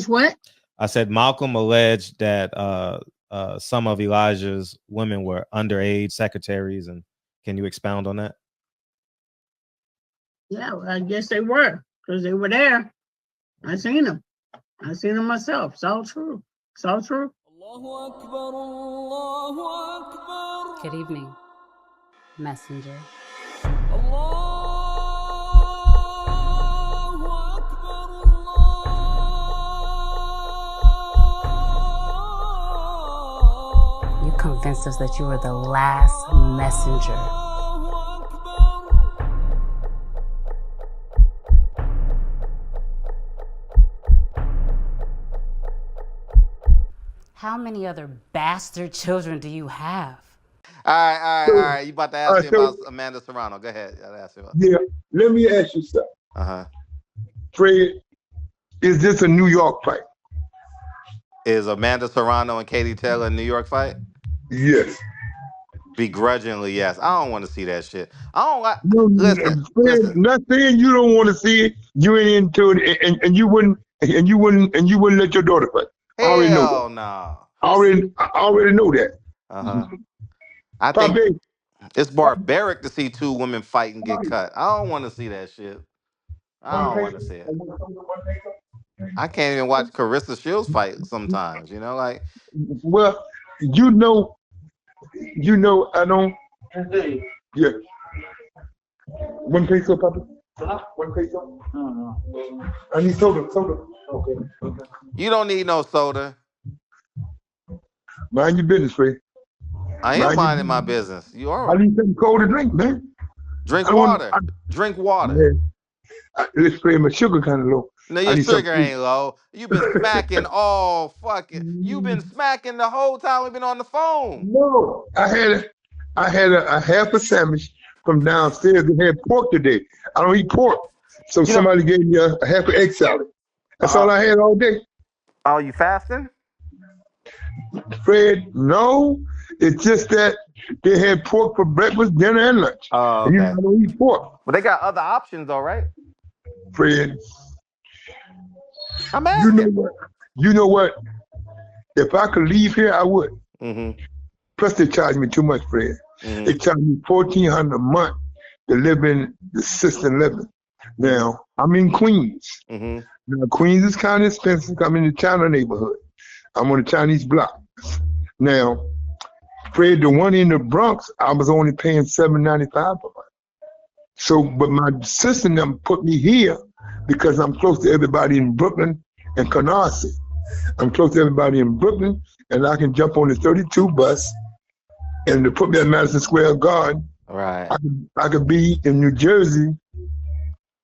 What? I said Malcolm alleged that some of Elijah's women were underage secretaries, and can you expound on that? Yeah, well, I guess they were because they were there. I seen them. I seen them myself. It's all true. It's all true. Good evening, messenger. You convinced us that you were the last messenger. How many other bastard children do you have? All right. You about to ask me So about Amanda Serrano. Go ahead. I'll ask you about. yeah, let me ask you something. Uh-huh. Fred, is this a New York fight? Is Amanda Serrano and Katie Taylor a New York fight? Yes. Begrudgingly, yes. I don't want to see that shit. I don't like. No, Listen, Fred, listen. not saying you don't want to see it. You ain't into it, and you wouldn't let your daughter fight. I already know that. Hell no. I already know that. Uh-huh. I think Papi, it's barbaric to see two women fight and get cut. I don't want to see that shit. I don't want to see it. I can't even watch Carissa Shields fight sometimes. Like well, I don't. Yeah. One peso, Papi. One peso. I need soda. Okay. you don't need no soda. Mind your business, Fred. I am Mind your minding my business. business. You I are. need something cold to drink, man. Drink I don't want. water. Drink water. Man, let's spray my sugar kind of low. No, I your need sugar something. ain't low. You've been smacking all fucking. You've been smacking the whole time we've been on the phone. No, I had a half a sandwich from downstairs that had pork today. I don't eat pork, so You know. somebody gave me a half an egg salad. That's Uh, all I had all day. oh, you fasting? Fred, no, it's just that they had pork for breakfast, dinner, and lunch. Oh, And okay. I don't eat pork, But they got other options, though, right? Fred. I'm You know asking. what? You know what? If I could leave here, I would. Mm-hmm. Plus, they charge me too much, Fred. They Mm-hmm. charge me $1,400 a month to live in the assisted living. Now, I'm in Queens. Mm-hmm. Now, Queens is kind of expensive. I'm in the China neighborhood. I'm on the Chinese block. Now, Fred, the one in the Bronx, I was only paying $7.95 per month. So, but my sister and them put me here because I'm close to everybody in Brooklyn and Canarsie. I'm close to everybody in Brooklyn, and I can jump on the 32 bus and to put me at Madison Square Garden. Right. I could be in New Jersey.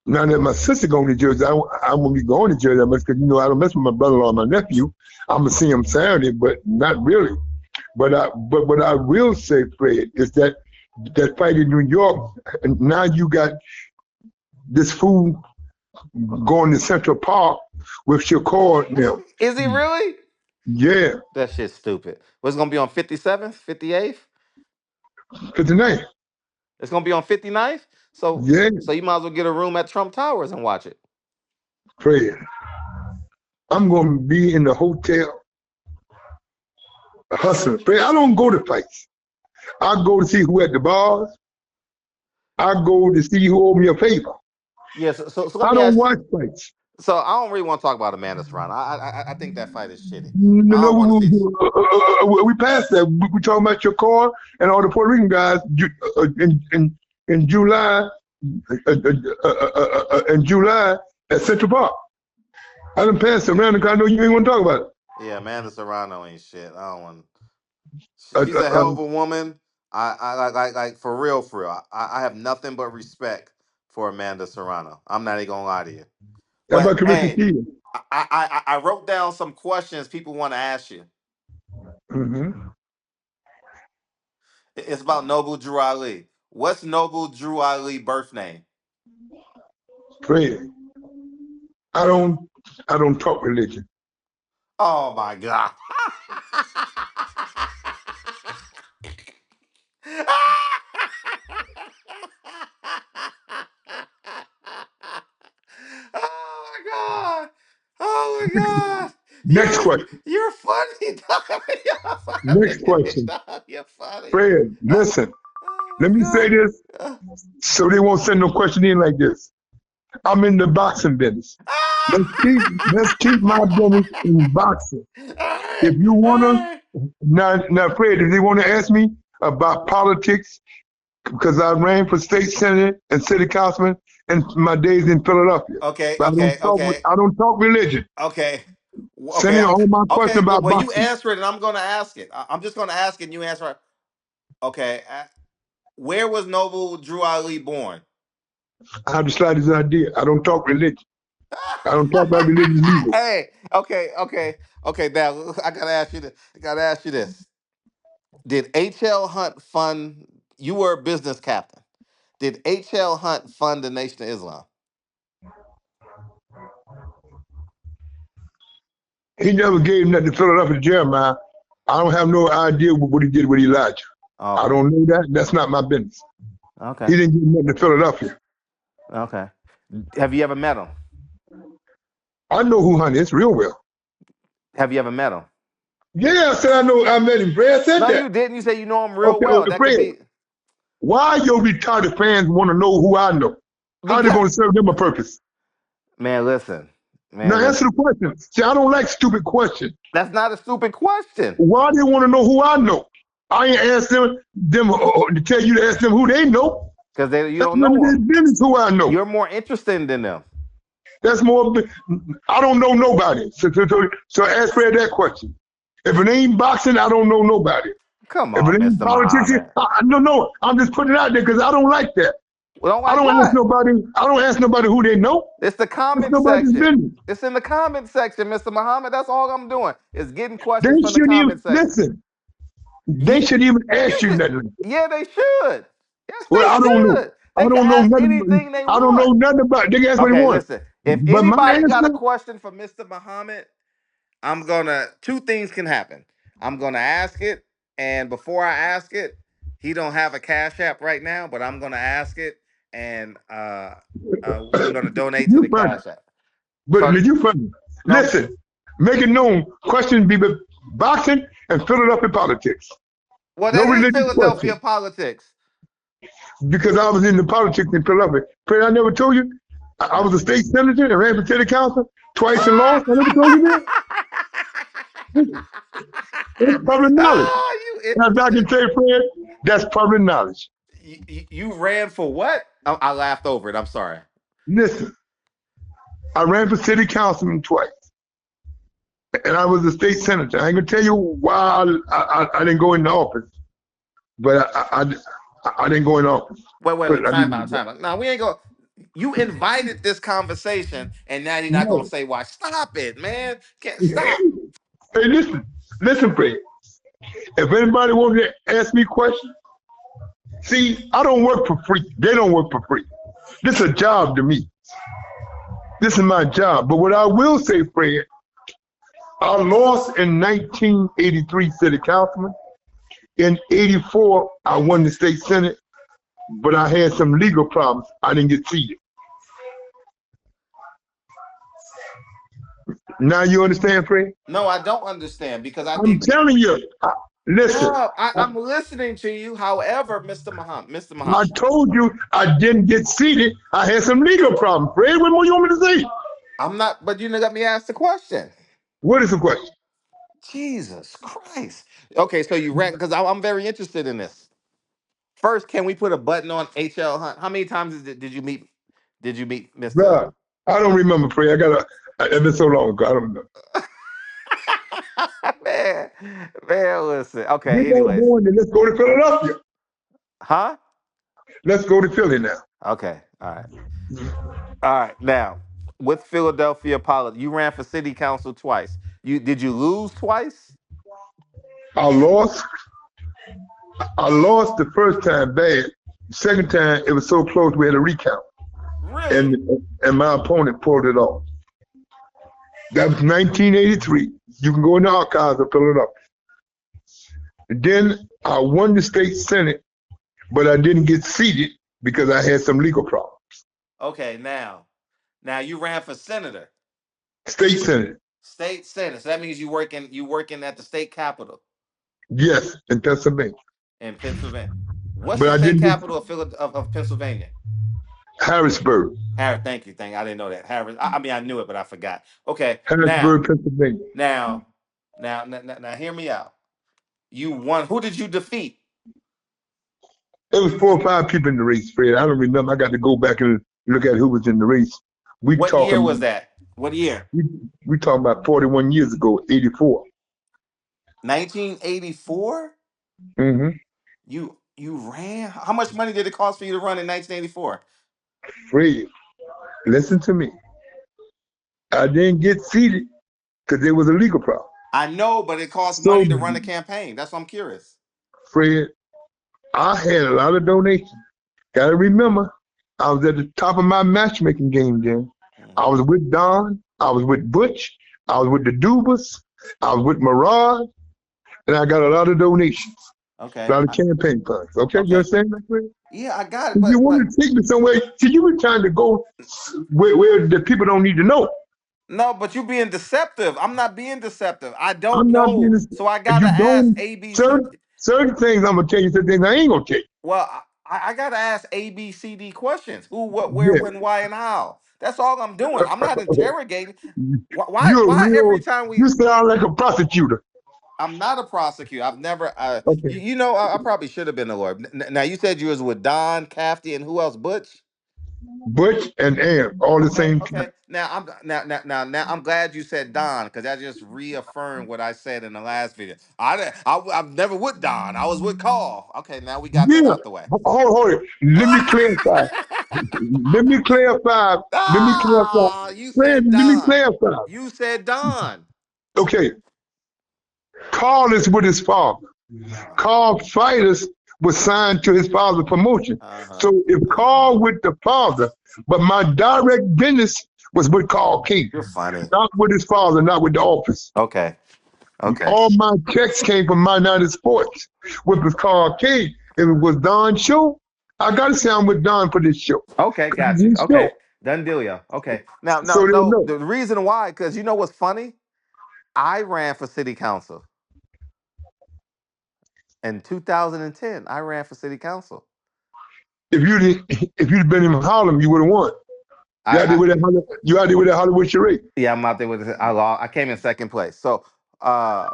Now that my sister going to Jersey, I won't be going to Jersey that much because I don't mess with my brother-in-law and my nephew. I'm gonna see him Saturday, but not really. But what I will say, Fred, is that fight in New York, and now you got this fool going to Central Park with Shakur now. Is he really? Yeah, That shit's stupid. What's gonna be on 57th, 58th? for tonight. It's gonna be on 59th? So Yeah, so you might as well get a room at Trump Towers and watch it. Fred. I'm gonna be in the hotel hustling. Fred, I don't go to fights. I go to see who at the bars. I go to see who owe me a favor. Yes. So let I me don't ask. watch fights. So I don't really want to talk about Amanda Serrano. I think that fight is shitty. No, I no, don't want to see. we passed that. We talking about your car and all the Puerto Rican guys in July in July at Central Park. I done passed it around because I know you ain't want to talk about Yeah, Amanda Serrano ain't shit. I don't want. it. She's a hell of a woman. I like for real, for real. I have nothing but respect for Amanda Serrano. I'm not even gonna lie to you. How But about Carissa hey, Shields? I wrote down some questions people want to ask you. Mm-hmm. It's about Noble Drew Ali. What's Noble Drew Ali birth name? Fred, I don't I don't talk religion. Oh my god. Oh my god. Oh my God. Next question. You're funny, dog. You're Next funny, question. dog. You're funny. Fred, listen. Oh Let my me say God. this so they won't send no question in like this. I'm in the boxing business. Let's keep my business in boxing. If you wanna now Fred, if they wanna ask me about politics, because I ran for state senator and city councilman in my days in Philadelphia. Okay, But okay, okay, I don't talk religion. okay, Send in all my questions okay. about Well, you boxing. answer it, and I'm going to ask it. I'm just going to ask it, and you answer it. Okay, where was Noble Drew Ali born? I have the slightest idea. I don't talk religion. I don't talk about religious leaders. Hey, okay. Now I gotta ask you this. Did H.L. Hunt fund? You were a business captain. Did H.L. Hunt fund the Nation of Islam? He never gave nothing to Philadelphia to Jeremiah. I don't have no idea what he did with Elijah. Okay. I don't know that. That's not my business. Okay. He didn't give nothing to Philadelphia. Okay. Have you ever met him? I know who Hunt is real well. Have you ever met him? Yeah, I said I know. I met him. Fred said No, that. you didn't. You said you know him real Okay, well. That Fred, could be why your retarded fans want to know who I know? How are they going to serve them a purpose? Man, listen. Now answer the question. See, I don't like stupid questions. That's not a stupid question. Why do they want to know who I know? I ain't asked them to tell you to ask them who they know. Because you That's don't know none of them. their business who I know. You're more interested than them. That's more. I don't know nobody. So ask Fred that question. If it ain't boxing, I don't know nobody. Come If on, it ain't Mr. politics, Muhammad. no. I'm just putting it out there because I don't like that. Well, I don't ask nobody. I don't ask nobody who they know. It's the It's comment nobody's section. business. It's in the comment section, Mr. Muhammad. That's all I'm doing is getting They questions from the shouldn't even comment section. listen. They shouldn't even ask you nothing. Yeah, they should. Yes, Well, I they don't know. should. I They can don't know ask nothing. anything they I don't know want. nothing about it. They can ask what they Okay, want. listen. If But my anybody got a answer, question for Mr. Muhammad, two things can happen. I'm gonna ask it, and before I ask it, he don't have a cash app right now, but I'm gonna ask it, and we're gonna donate to you the funny. cash app. But So you funny. no, Listen, make it known. Questions be boxing and Philadelphia politics. well, No that is religious Philadelphia question. politics. Because I was in the politics in Philadelphia. Fred, I never told you. I was a state senator and ran for city council twice and lost. I never told you that. It's public knowledge. Oh, you As I can interested? say, Fred, that's public knowledge. You ran for what? I laughed over it. I'm sorry. Listen, I ran for city councilman twice, and I was a state senator. I ain't gonna tell you why I didn't go into office, but I didn't go in office. Wait. Time out. No, we ain't go. You invited this conversation, and now you're not gonna No. say why. Stop it, man. Can't stop. Hey, listen, Fred. If anybody wants to ask me questions, see, I don't work for free. They don't work for free. This is a job to me. This is my job. But what I will say, Fred, I lost in 1983 city councilman. In 84, I won the state senate, but I had some legal problems. I didn't get seated. Now you understand, Fred? No, I don't understand because I I'm think. telling you. Listen, No, I'm listening to you. However, Mr. I Muhammad, told you I didn't get seated. I had some legal problems. Fred, what more you want me to say? I'm not. But you let me ask the question. What is the question? Jesus Christ. Okay, so you ran because I'm very interested in this. First, can we put a button on HL Hunt? How many times did you meet? Did you meet Mr. Bruh, I don't remember, Fred. It's been so long ago. I don't remember. man, man, listen. We Okay, got anyways. going, then let's go to Philadelphia. Huh? Let's go to Philly now. Okay, all right. All right. Now, with Philadelphia politics, you ran for city council twice. Did you lose twice? I lost. I lost the first time bad. The second time, it was so close we had a recount. Really? And my opponent pulled it off. That was 1983. You can go in the archives of Philadelphia. And then I won the state senate, but I didn't get seated because I had some legal problems. Okay, now you ran for senator. State senate. State senator. So that means you working at the state capitol Yes, in Pennsylvania. in Pennsylvania. What's But the I state didn't get capital of Pennsylvania? Harrisburg. Harris. Thank you. Thank you. I didn't know that. Harris. I mean, I knew it, but I forgot. Okay. Harrisburg, Pennsylvania. Now, now, hear me out. You won. Who did you defeat? It was 4 or 5 people in the race, Fred. I don't remember. I got to go back and look at who was in the race. We What year was talking that? What year? we talking about 41 years ago, 84. 1984. Mm-hmm. You ran. How much money did it cost for you to run in 1984? Fred, listen to me. I didn't get seated because there was a legal problem. I know, but it costs So, money to run a campaign. That's why I'm curious. Fred, I had a lot of donations. Gotta remember, I was at the top of my matchmaking game then. I was with Don, I was with Butch, I was with the Dubas, I was with Mirage, and I got a lot of donations, Okay. a lot of campaign funds. Okay, Okay. you understand that, Fred? Yeah, I got it. If you But want to take me somewhere, see, you were trying to go where the people don't need to know. no, but you being deceptive. I'm not being deceptive. I don't I'm not being know, this. so I If gotta you ask don't, ABC. certain things I'm gonna tell you, certain things I ain't gonna tell you. Well, I gotta ask ABCD questions: who, what, where, Yeah. when, why, and how. That's all I'm doing. I'm not interrogating. You're a Why every real, time we? you sound like a prosecutor. I'm not a prosecutor. I've never. Okay. You know, I probably should have been a lawyer. Now you said you was with Don, Capt, and who else? Butch. Butch and Ann, all the Okay, same okay. time. Now I'm now I'm glad you said Don because that just reaffirmed what I said in the last video. I'm never with Don. I was with Carl. Okay, now we got that Yeah. out the way. Hold it. Let me clarify. Let me clarify. Let me clarify. Ah, you Fred, said let me Don. clarify. You said Don. Okay. Carl is with his father. Carl Fighters was signed to his father's promotion. Uh-huh. So if Carl with the father, but my direct business was with Carl King, You're funny. not with his father, not with the office. Okay. Okay. All my checks came from My United Sports, which was Carl King. If it was Don's show, I gotta say I'm with Don for this show. Okay, 'Cause it's got you. his show. Okay. Done dealio. Okay. Now, So no, they no. know. The reason why, because you know what's funny? I ran for city council in 2010. I ran for city council. If you'd been in Harlem, you would have won. You out there I with that you out there with that Hollywood charade. yeah, I'm out there with it. I came in second place. So, but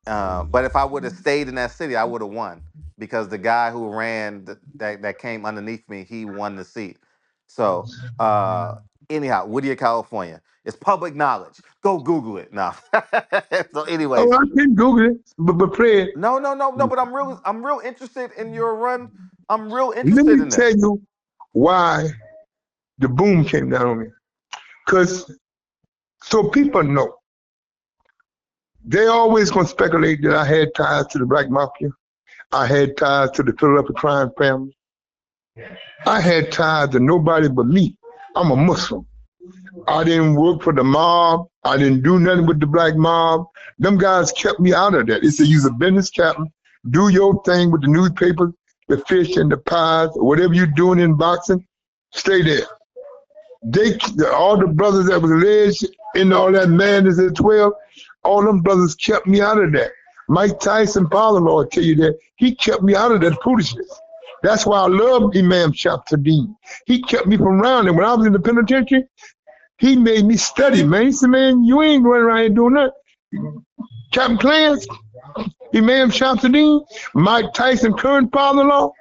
if I would have stayed in that city, I would have won because the guy who ran that came underneath me, he won the seat. So, anyhow, Whittier, California. It's public knowledge. Go Google it. No. So, Oh, anyways, I can Google it, but Fred, no. But I'm real interested in your run. I'm real let interested me in tell this. you why the boom came down on me. Because so people know, they always gonna speculate that I had ties to the black mafia. I had ties to the Philadelphia crime family. I had ties to nobody but me. I'm a Muslim. I didn't work for the mob. I didn't do nothing with the black mob. Them guys kept me out of that. They said, you're a business captain. Do your thing with the newspapers, the fish and the pies, whatever you're doing in boxing, stay there. All the brothers that was alleged in all that madness at 12, all them brothers kept me out of that. Mike Tyson, father-in-law, will tell you that. He kept me out of that foolishness. That's why I love Imam Capt. He kept me from around. And when I was in the penitentiary, he made me study, man. He said, man, you ain't going around here doing that. Captain Clarence, Imam Capt. Mike Tyson, current father-in-law,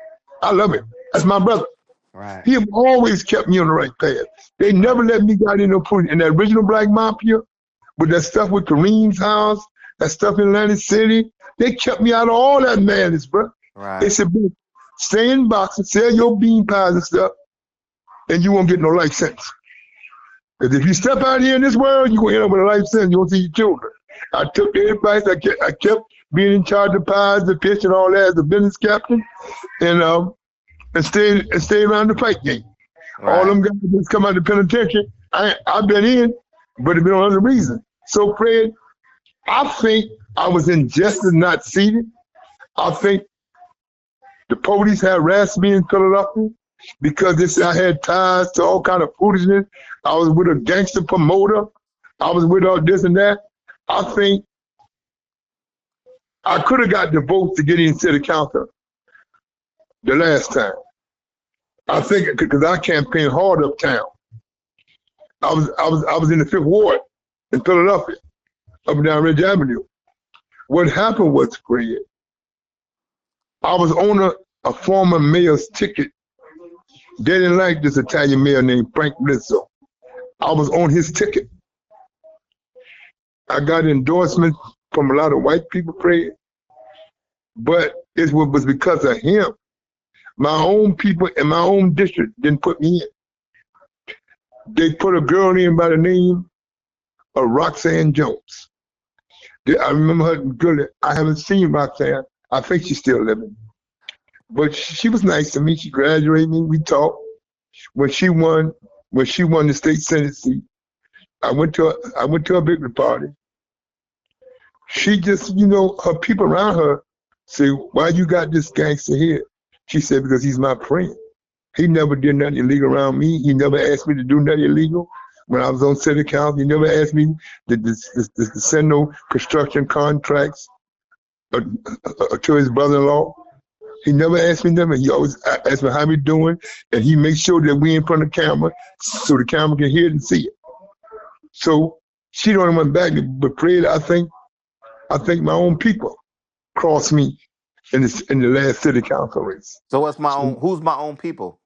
I love him. That's my brother. Right. He have always kept me on the right path. They never let me get in no prison. In that original Black Mafia, with that stuff with Kareem's house, that stuff in Atlantic City, they kept me out of all that madness, bro. Right. They said, bro, stay in boxing, sell your bean pies and stuff, and you won't get no life sentence. Because if you step out here in this world, you're going to end up with a life sentence. You won't see your children. I took their advice. I kept being in charge of pies, the fish, and all that as a business captain, and stay around the fight game. Right. All them guys just come out of the penitentiary. I've been in, but it's been on other reason. So, Fred, I think I was injustice not seated. I think the police had harassed me in Philadelphia because they said I had ties to all kind of foolishness. I was with a gangster promoter. I was with all this and that. I think I could have got the votes to get in city council the last time. I think because I campaigned hard uptown. I was in the 5th Ward in Philadelphia, up and down Ridge Avenue. What happened was, Fred, I was on a former mayor's ticket. They didn't like this Italian mayor named Frank Rizzo. I was on his ticket. I got endorsements from a lot of white people, Fred, but it was because of him. My own people in my own district didn't put me in. They put a girl in by the name of Roxanne Jones. I remember her good. I haven't seen Roxanne. I think she's still living. But she was nice to me. She graduated me. We talked. When she won the state senate seat, I went to a victory party. She just, her people around her say, "Why you got this gangster here?" She said, "Because he's my friend. He never did nothing illegal around me. He never asked me to do nothing illegal. When I was on city council, he never asked me to send no construction contracts to his brother-in-law. He never asked me nothing. He always asked me how we doing, and he makes sure that we in front of the camera so the camera can hear it and see it." So she don't went back, but Fred, I think my own people crossed me in the last city council race. So what's my own? Who's my own people?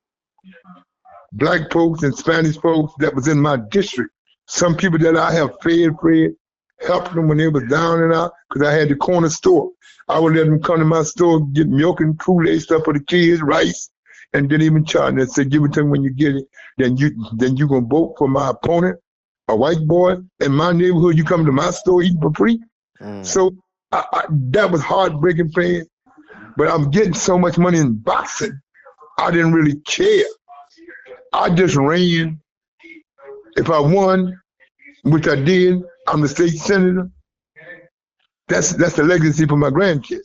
Black folks and Spanish folks that was in my district. Some people that I have fed, Fred, helped them when they was down and out, because I had the corner store. I would let them come to my store, get milk and Kool-Aid stuff for the kids, rice, and didn't even charge them. They said, "Give it to them when you get it. Then you gonna vote for my opponent, a white boy in my neighborhood. You come to my store eating for free." So that was heartbreaking, Fred. But I'm getting so much money in boxing, I didn't really care. I just ran. If I won, which I did, I'm the state senator. That's the legacy for my grandkids.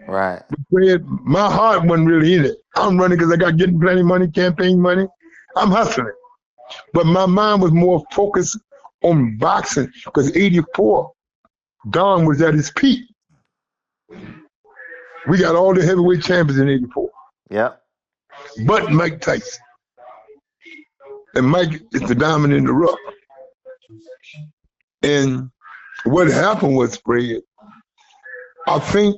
Right. But Fred, my heart wasn't really in it. I'm running because I got getting plenty of money, campaign money. I'm hustling. But my mind was more focused on boxing, because 84, Don was at his peak. We got all the heavyweight champions in 84. Yep. But Mike Tyson. And Mike is the diamond in the rough. And what happened was, Fred, I think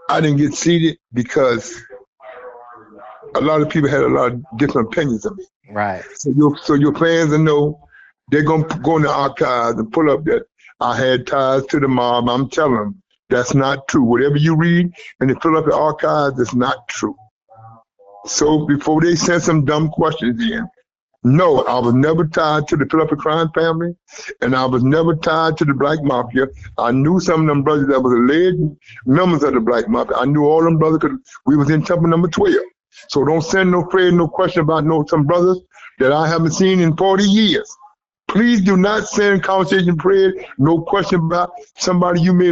I didn't get seated because a lot of people had a lot of different opinions of me. Right. So your fans will know they're going to go in the archives and pull up that I had ties to the mob. I'm telling them that's not true. Whatever you read and they fill up the archives, it's not true. So before they send some dumb questions in, no, I was never tied to the Philadelphia crime family, and I was never tied to the Black Mafia. I knew some of them brothers that was alleged members of the Black Mafia. I knew all them brothers because we was in temple number 12. So don't send no question about some brothers that I haven't seen in 40 years. Please do not send conversation, Fred, no question about somebody you may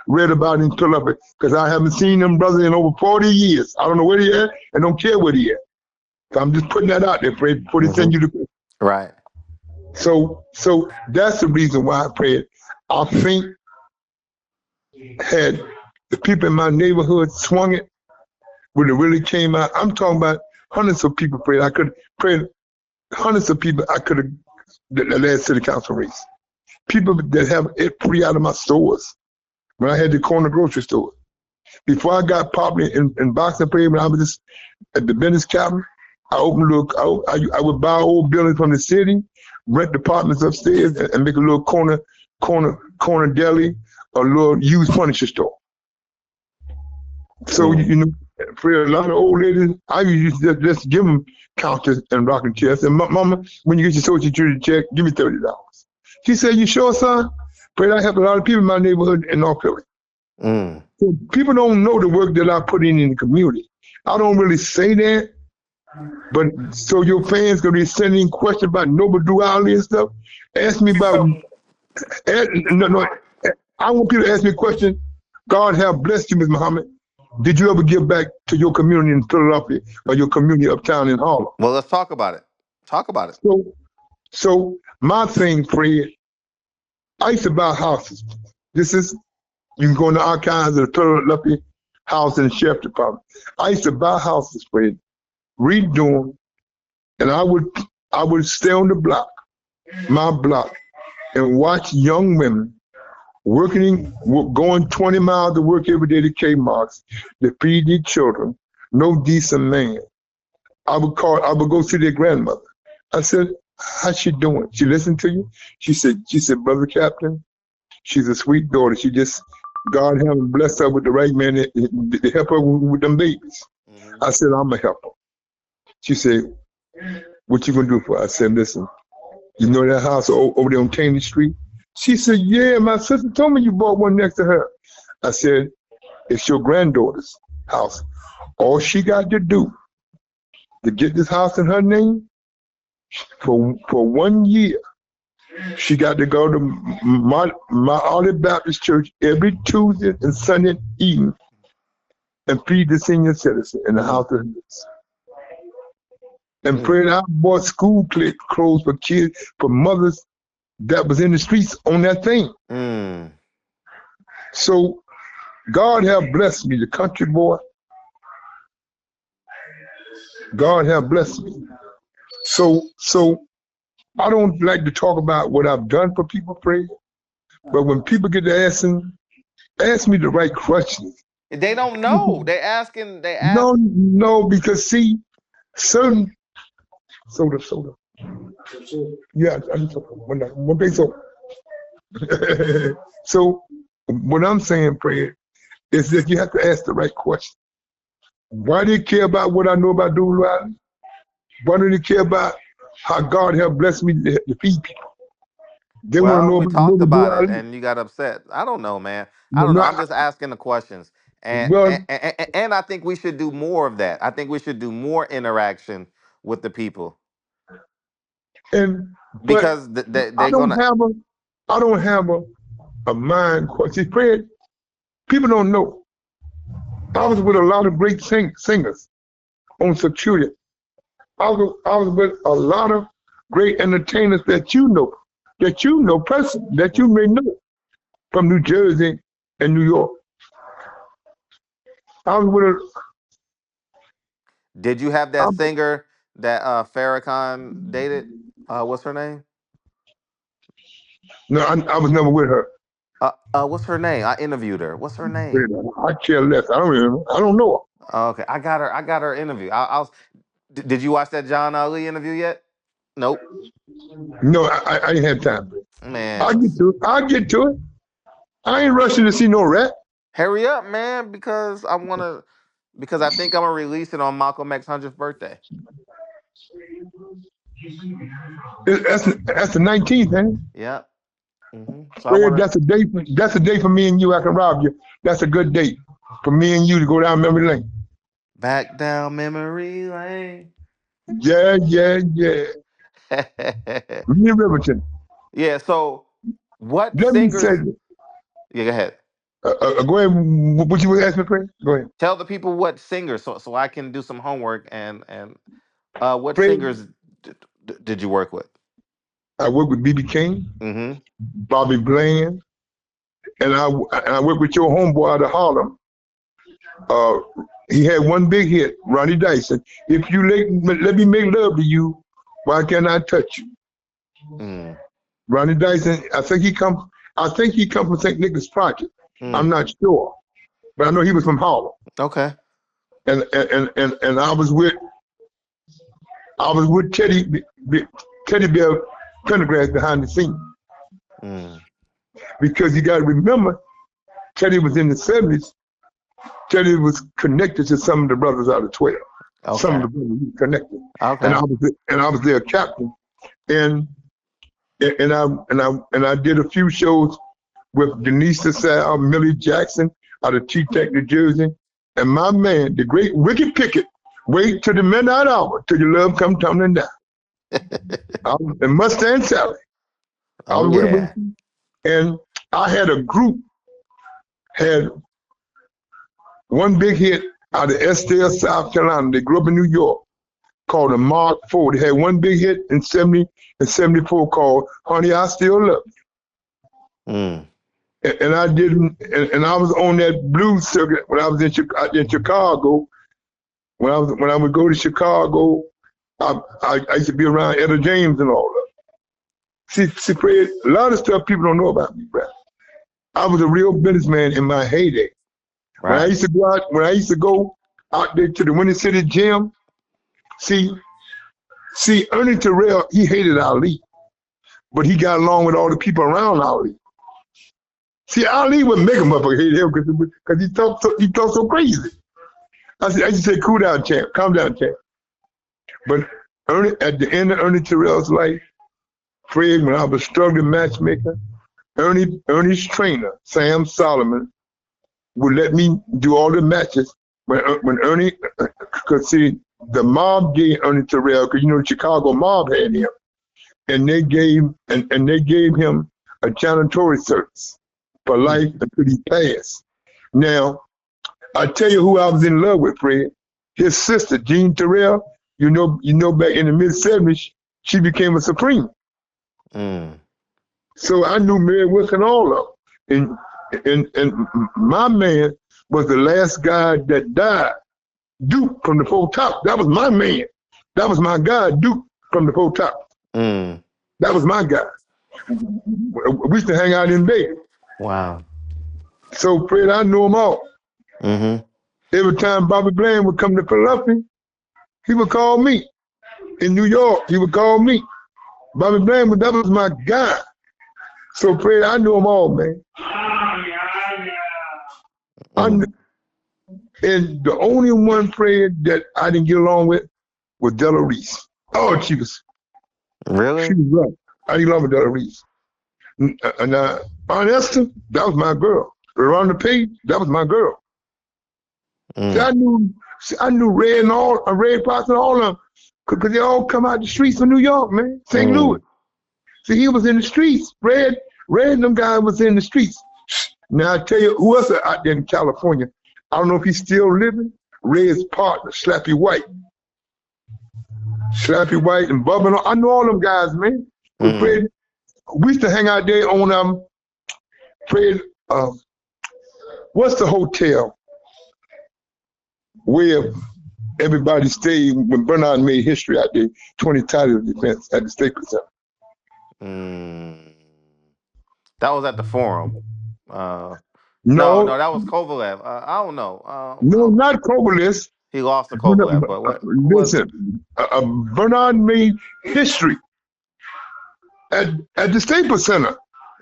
read about in Philadelphia, because I haven't seen them brothers in over 40 years. I don't know where they at and don't care where they at. So I'm just putting that out there, Fred, before they send you the. Right. So that's the reason why, Fred, I think had the people in my neighborhood swung it when it really came out. I'm talking about hundreds of people, Fred. Hundreds of people I could have the last city council race. People that have it free out of my stores when I had the corner grocery store. Before I got popular in boxing, Fred, when I was just at the business cabinet, I opened I would buy old buildings from the city, rent apartments upstairs, and make a little corner deli, or a little used furniture store. So for a lot of old ladies, I used to just give them counters and rocking chairs. And Mama, when you get your Social Security check, give me $30. She said, "You sure, son?" But I help a lot of people in my neighborhood in North Philly. So people don't know the work that I put in the community. I don't really say that. But so your fans gonna be sending questions about Noble Drew Ali and stuff. Ask me about. No. I want people to ask me a question. God have blessed you, Ms. Muhammad. Did you ever give back to your community in Philadelphia or your community uptown in Harlem? Well, let's talk about it. Talk about it. So My thing, Fred, I used to buy houses. This is, you can go in the archives of the Philadelphia House and Sheriff Department. I used to buy houses, Fred, redo them, and I would stay on the block, my block, and watch young women going 20 miles to work every day to Kmart's to feed their children. No decent man. I would go see their grandmother. I said, how's she doing? She listened to you? She said, Brother Captain, she's a sweet daughter. She just, God haven't blessed her with the right man to help her with them babies. Mm-hmm. I said, I'm going to help her. She said, what you going to do for her? I said, listen, you know that house over there on Taney Street? She said, yeah, my sister told me you bought one next to her. I said, it's your granddaughter's house. All she got to do to get this house in her name, for 1 year, she got to go to my Olive Baptist Church every Tuesday and Sunday evening and feed the senior citizen in the house of this. And Fred, I bought school clothes for kids, for mothers that was in the streets on that thing. So God have blessed me, the country boy. God have blessed me. So I don't like to talk about what I've done for people, Fred. But when people get to ask me the right questions. They don't know. They ask. No, because see, certain soda. Yeah, I need one big soda. So what I'm saying, Fred, is that you have to ask the right question. Why do you care about what I know about Dual Island? Why do they care about how God have blessed me to feed people? They want to know We about talked about it, Dual and you got upset. I don't know, man. I don't know. No, I'm just asking the questions, and well, and I think we should do more of that. I think we should do more interaction with the people but because I they're don't gonna. have a mind question. See, Fred, people don't know. I was with a lot of great singers on security. I was with a lot of great entertainers that you know personally, that you may know from New Jersey and New York. I was with Did you have that singer that Farrakhan dated? What's her name? no, I was never with her. What's her name? I interviewed her. What's her name? I care less. I don't remember. I don't know Okay, I got her. I got her interview. Did you watch that John Ali interview yet? Nope. her. No, I ain't had time. Man, I'll get to it. I ain't rushing to see no rat. hurry up, man, because I think I'm gonna release it on Malcolm X's 100th birthday. That's the 19th, man. Yep. So I Fred, want to. that's a day for me and you. I can rob you. That's a good date for me and you to go down memory lane. Back down memory lane. Yeah. Me and Riverton. Yeah. So, what Let me say, singers? Yeah, go ahead. go ahead. What you ask me, Fred? Go ahead. Tell the people what singers, so I can do some homework and what Fred, singers did you work with? I work with B.B. King, Mm-hmm. Bobby Bland, and I work with your homeboy out of Harlem. He had one big hit, Ronnie Dyson. If you let me make love to you, why can't I touch you? Mm. Ronnie Dyson, I think he come from St. Nicholas Project. I'm not sure, but I know he was from Harlem. Okay. And I was with Teddy Bear Pendergrass behind the scene. Because you got to remember, Teddy was in the 70s. Teddy was connected to some of the brothers out of 12. Okay. Some of the brothers he connected. Okay. And I was their captain. And I did a few shows with Denise DeSalle, Millie Jackson out of T-Tech, New Jersey, and my man, the great Ricky Pickett. Wait till the midnight hour till your love come tumbling down. And Mustang Sally. I was with him, and I had a group, had one big hit out of Estelle, South Carolina. They grew up in New York, called the Mark IV. They had one big hit in 70 and 74 called Honey, I Still Love You. Mm. And I didn't, and I was on that blues circuit when I was in Chicago. When I would go to Chicago, I used to be around Etta James and all that. See, Fred, a lot of stuff people don't know about me, bro. I was a real businessman in my heyday. Right. When I used to go out there to the Winter City Gym, see, Ernie Terrell, he hated Ali, but he got along with all the people around Ali. See, Ali would make him up or hate him because he talked so crazy. I used to say, cool down, champ, calm down, champ. But Ernie, at the end of Ernie Terrell's life, Fred, when I was struggling matchmaker, Ernie's trainer, Sam Solomon, would let me do all the matches when Ernie, because see, the mob gave Ernie Terrell, because you know the Chicago mob had him, and they gave him a janitorial service for life until he passed. Now, I tell you who I was in love with, Fred. His sister, Jean Terrell. You know, back in the mid-70s, she became a Supreme. Mm. So I knew Mary Wilson all of them. And my man was the last guy that died. Duke from the Four Tops. That was my man. That was my guy, Duke from the Four Tops. Mm. That was my guy. We used to hang out in bed. Wow. So, Fred, I knew them all. Mm-hmm. Every time Bobby Bland would come to Philadelphia, he would call me. In New York, he would call me. Bobby Bland, that was my guy. So, Fred, I knew them all, man. And the only one, Fred, that I didn't get along with was Della Reese. Oh, she was Really? rough. I didn't love Della Reese. And Aunt Esther, that was my girl. Around the page, that was my girl. Mm. See, I knew Red and Red Fox and all of them, because they all come out the streets of New York, man. St. Louis. See, he was in the streets. Red and them guys was in the streets. Now I tell you, who else out there in California? I don't know if he's still living. Red's partner, Slappy White. Slappy White and Bubba. I know all them guys, man. But Fred, we used to hang out there on Fred, what's the hotel where everybody stayed when Bernard made history out there, 20 title defense at the Staples Center? That was at the Forum. No, that was Kovalev. I don't know. no, not Kovalis. He lost to Kovalev, but what? Listen, Bernard made history at the Staples Center.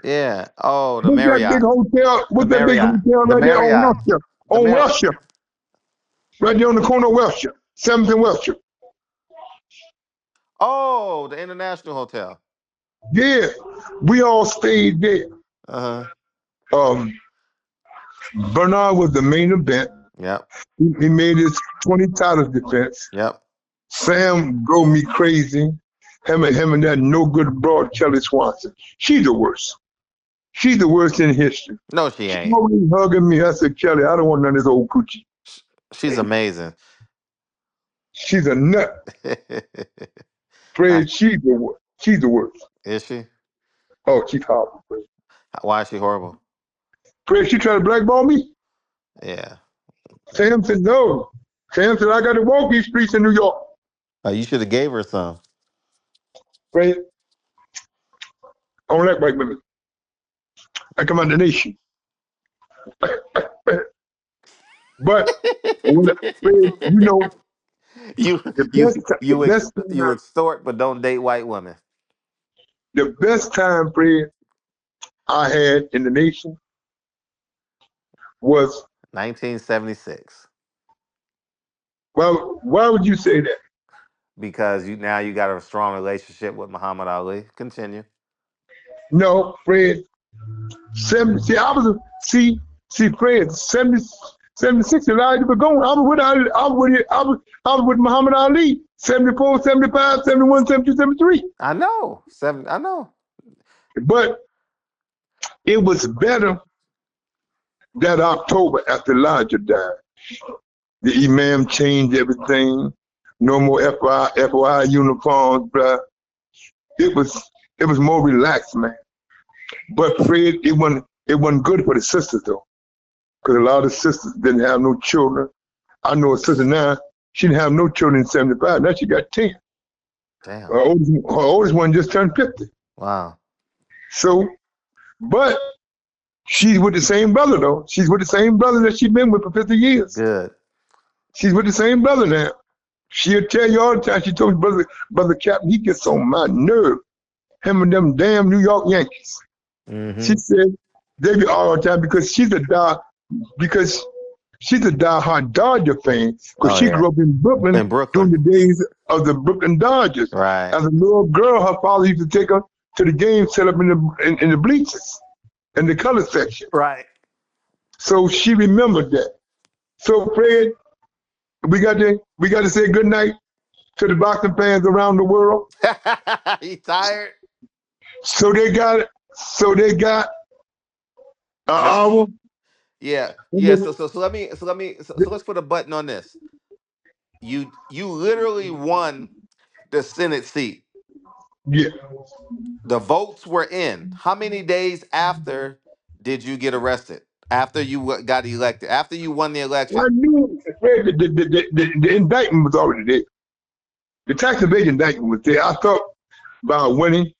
Yeah. Oh, the What's Marriott. that big hotel? What's that big hotel right there on Russia? On Russia. Right there on the corner of Russia. 7th and Russia. Oh, the International Hotel. Yeah. We all stayed there. Uh-huh. Bernard was the main event. Yep. He made his 20 titles defense. Yep. Sam drove me crazy. Him and that no good broad Kelly Swanson. She's the worst. She's the worst in history. No, she ain't. She always hugging me. I said, Kelly, I don't want none of this old coochie. She's amazing. She's a nut. Fred, she's the worst. She's the worst. Is she? Oh, she's horrible, Fred. Why is she horrible? Fred, she tried to blackball me? Yeah. Sam said, no. Sam said, I got to walk these streets in New York. You should have gave her some. Fred, I don't like white women. I come out of the nation. But, Fred, you know, you extort, but don't date white women. The best time, Fred, I had in the nation was 1976. Well, why would you say that? Because you got a strong relationship with Muhammad Ali. Continue. No, Fred. 70. See, Fred. 76. Elijah was going. I was with Muhammad Ali. 74, 75, 71, 72, 73. I know. I know. But it was better that October after Elijah died. The Imam changed everything. No more FY uniforms, bruh. It was it was more relaxed, man. But Fred, it wasn't good for the sisters though, because a lot of sisters didn't have no children. I know a sister now, she didn't have no children in '75. Now she got 10. Damn. Her oldest one just turned 50. Wow. So, but she's with the same brother though. She's with the same brother that she's been with for 50 years. Good. She's with the same brother now. She'll tell you all the time. She told me, brother Capt, he gets on my nerve. Him and them damn New York Yankees. Mm-hmm. She said they be all the time because she's a diehard Dodger fan. Because Oh she yeah. grew up in Brooklyn In during Brooklyn. the days of the Brooklyn Dodgers. Right. As a little girl, her father used to take her to the game, set up in the bleachers in the color section. Right. So she remembered that. So Fred, we got to say good night to the boxing fans around the world. You tired? So they got an Let- hour. yeah. Yeah. So let's put a button on this. You literally won the Senate seat. Yeah, The votes were in. How many days after did you get arrested? After you got elected? After you won the I election? knew Fred, the indictment was already there. The tax evasion indictment was there. I thought by winning,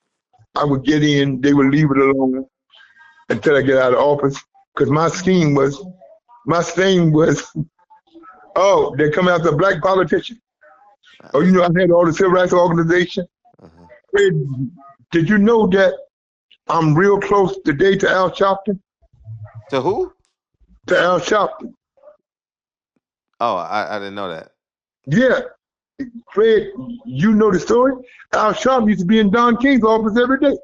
I would get in. They would leave it alone until I get out of office. Because my thing was, oh, they come after a black politician. Oh, I had all the civil rights organization. Uh-huh. Fred, did you know that I'm real close today to Al Sharpton? To who? To Al Sharpton. Oh, I didn't know that. Yeah, Fred, you know the story. Al Sharpton used to be in Don King's office every day.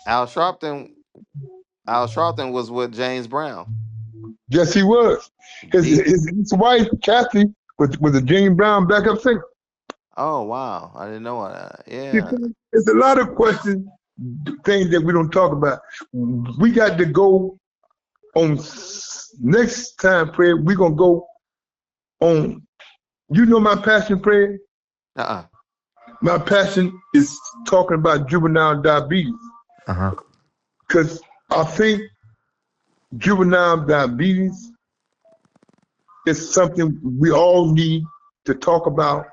Al Sharpton. Al Sharpton was with James Brown. Yes, he was. His Deep. his wife Kathy was a James Brown backup singer. Oh wow, I didn't know that. See, Yeah. there's a lot of questions, things that we don't talk about. We got to go on next time, Fred. We're gonna go on. You know my passion, Fred. Uh-uh. My passion is talking about juvenile diabetes Uh-huh. because I think juvenile diabetes is something we all need to talk about.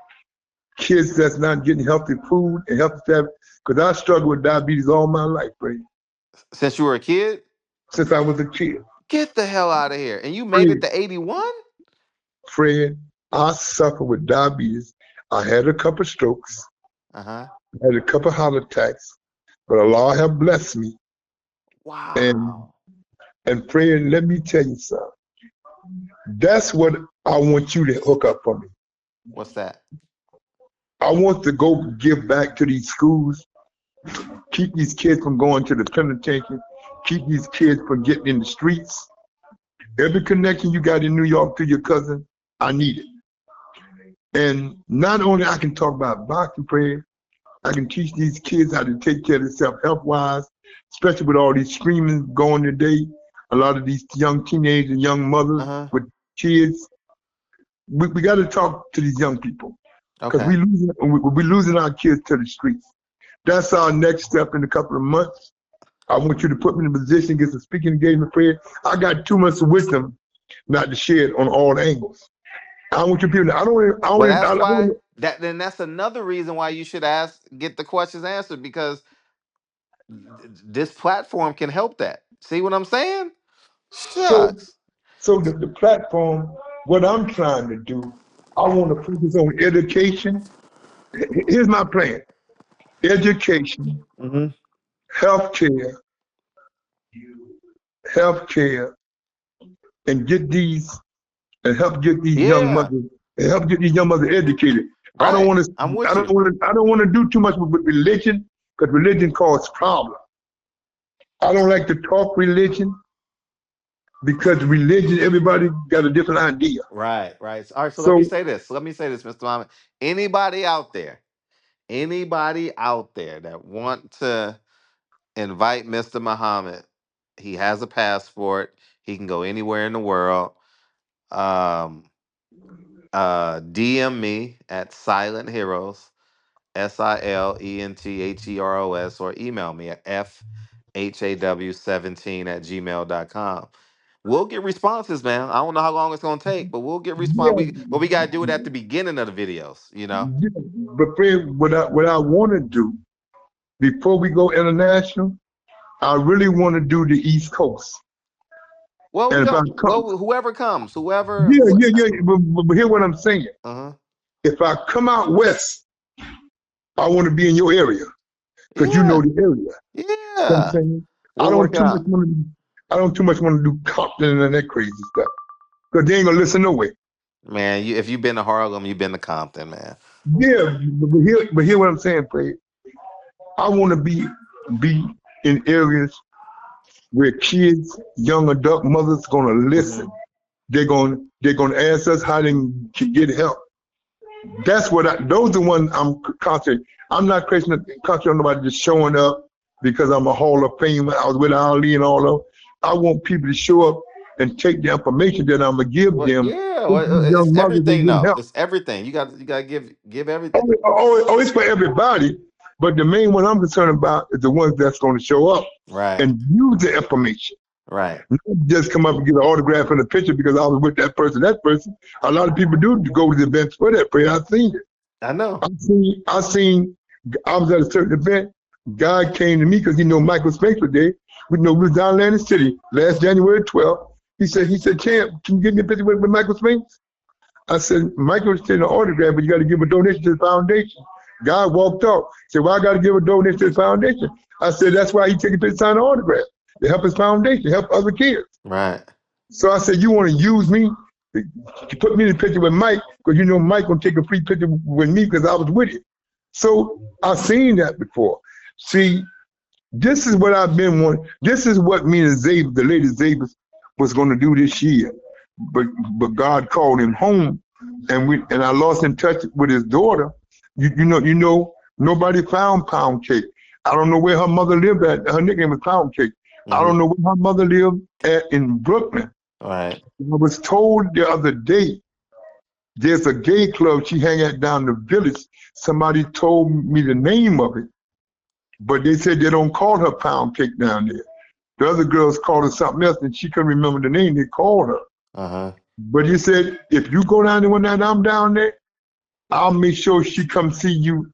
Kids that's not getting healthy food and healthy stuff. Because I struggled with diabetes all my life, Fred, Since you were a kid? since I was a kid. Get the hell out of here. And you made it Fred, to 81? Fred, I suffer with diabetes. I had a couple strokes, Uh-huh. I had a couple heart attacks, but Allah have blessed me. And Wow. and Fred, let me tell you something. That's what I want you to hook up for me. What's that? I want to go give back to these schools, keep these kids from going to the penitentiary, keep these kids from getting in the streets. Every connection you got in New York to your cousin, I need it. And not only I can talk about boxing, prayer, I can teach these kids how to take care of themselves health-wise, especially with all these screaming going today. A lot of these young teenagers and young mothers Uh-huh. with kids. We got to talk to these young people because Okay. we losing our kids to the streets. That's our next step in a couple of months. I want you to put me in a position, get some speaking engagement, prayer. I got too much wisdom not to share it on all angles. I want you people. Well, that's I why don't. that's another reason why you should get the questions answered because this platform can help that. See what I'm saying? So, Shucks. so the platform. What I'm trying to do, I want to focus on education. Here's my plan: education, Mm-hmm. healthcare, healthcare, and get these and help get these young Yeah. mothers and help get these young mothers educated. I don't Right. want to. I'm with I don't you. want to. I don't want to do too much with religion because religion causes problems. I don't like to talk religion because religion, everybody got a different idea. Right, right. All right, so let me So, say this. Let me say this, Mr. Muhammad. Anybody out there that want to invite Mr. Muhammad, he has a passport. He can go anywhere in the world. Um, DM me at Silent Heroes, SILENTHEROS, or email me at FHAW17@gmail.com. We'll get responses, man. I don't know how long it's gonna take, but we'll get response. Yeah, We gotta do it at the beginning of the videos, you know. yeah. But friend, what I want to do before we go international, I really want to do the East Coast. Well, we And if I come. come, Well, whoever comes, whoever. yeah, yeah, yeah. But hear what I'm saying. Uh huh. If I come out west, I want to be in your area because you Yeah. know the area. You know what I'm Yeah. saying? I We'll don't work it too much out. want to. I don't too much want to do Compton and that crazy stuff because they ain't gonna listen no way. Man, if you've been to Harlem, you've been to Compton, man. Yeah, but hear what I'm saying, Fred. I want to be in areas where kids, young adult mothers gonna listen. They're gonna ask us how they can get help. That's what those are the ones I'm concentrating. I'm not concentrating on nobody just showing up because I'm a Hall of Fame. I was with Ali and all of. I want people to show up and take the information that I'm gonna give Well, them. yeah, To well, these it's young mothers they everything need though. help. It's everything. You got to give everything. Oh, it's for everybody. But the main one I'm concerned about is the ones that's going to show up Right, and use the information. right. Not just come up and get an autograph and a picture because I was with that person. That person. A lot of people do go to the events for that. But I've seen it. I know. I seen. I was at a certain event. Guy came to me because he know Michael Spinks was there. We know we was down in Atlantic City last January 12th. He said, Champ, can you give me a picture with Michael Spinks? I said, Michael's taking an autograph, but you got to give a donation to the foundation. Guy walked off. Said, well, I got to give a donation to the foundation. I said, that's why he taking pictures, sign an autograph to help his foundation, help other kids. Right. So I said, you want to use me to put me in the picture with Mike because you know Mike gonna take a free picture with me because I was with him. So I've seen that before. See, this is what I've been wanting. This is what me and Xavier, the lady Xavier, was going to do this year. But God called him home, and I lost in touch with his daughter. You know, nobody found Pound Cake. I don't know where her mother lived at. Her nickname was Pound Cake. I Mm-hmm. don't know where her mother lived at in Brooklyn. Right. I was told the other day there's a gay club she hang at down the village. Somebody told me the name of it, but they said they don't call her Pound Cake down there. The other girls called her something else, and she couldn't remember the name they called her. Uh-huh. But he said, if you go down there one night, I'm down there, I'll make sure she come see you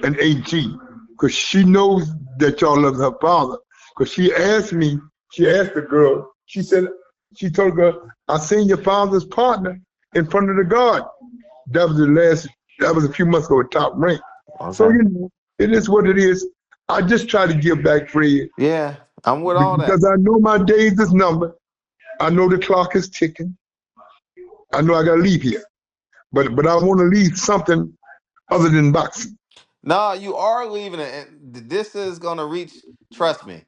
and AG, because she knows that y'all love her father. Because she asked the girl, she told the girl, I seen your father's partner in front of the guard. That was a few months ago at Top Rank. So, Okay. you know, it is what it is. I just try to give back, Fred, Yeah, I'm with all that. because I know my days is numbered. I know the clock is ticking. I know I gotta leave here, but I want to leave something other than boxing. No, you are leaving it. And this is gonna reach. Trust me,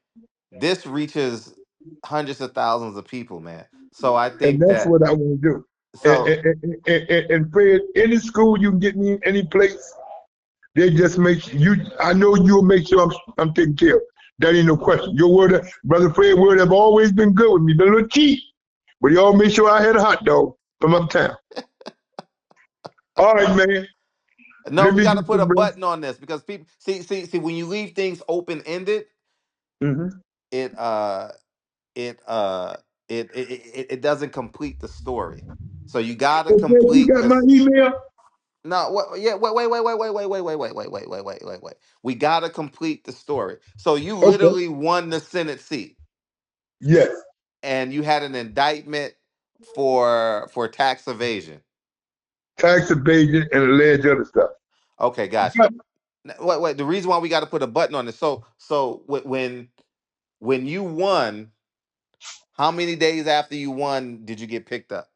this reaches hundreds of thousands of people, man. So I And think that's that. what I want to do. So And Fred, any school you can get me in, any place, they just make you. I know you'll make sure I'm taken care of. That ain't no question. Your word, brother Fred, word have always been good with me. Been a little cheap, but he always made sure I had a hot dog from uptown. All right, man. no, Let we me got get to put a some rest. button on this because people see when you leave things open ended, Mm-hmm. it it uh it doesn't complete the story. So you got to Okay, you complete got my this. email? No, what? Yeah, wait. We gotta complete the story. So you Okay. literally won the Senate seat, Yes. and you had an indictment for tax evasion. Tax evasion and alleged other stuff. Okay, got you. Wait. The reason why we got to put a button on this. So when you won, how many days after you won did you get picked up?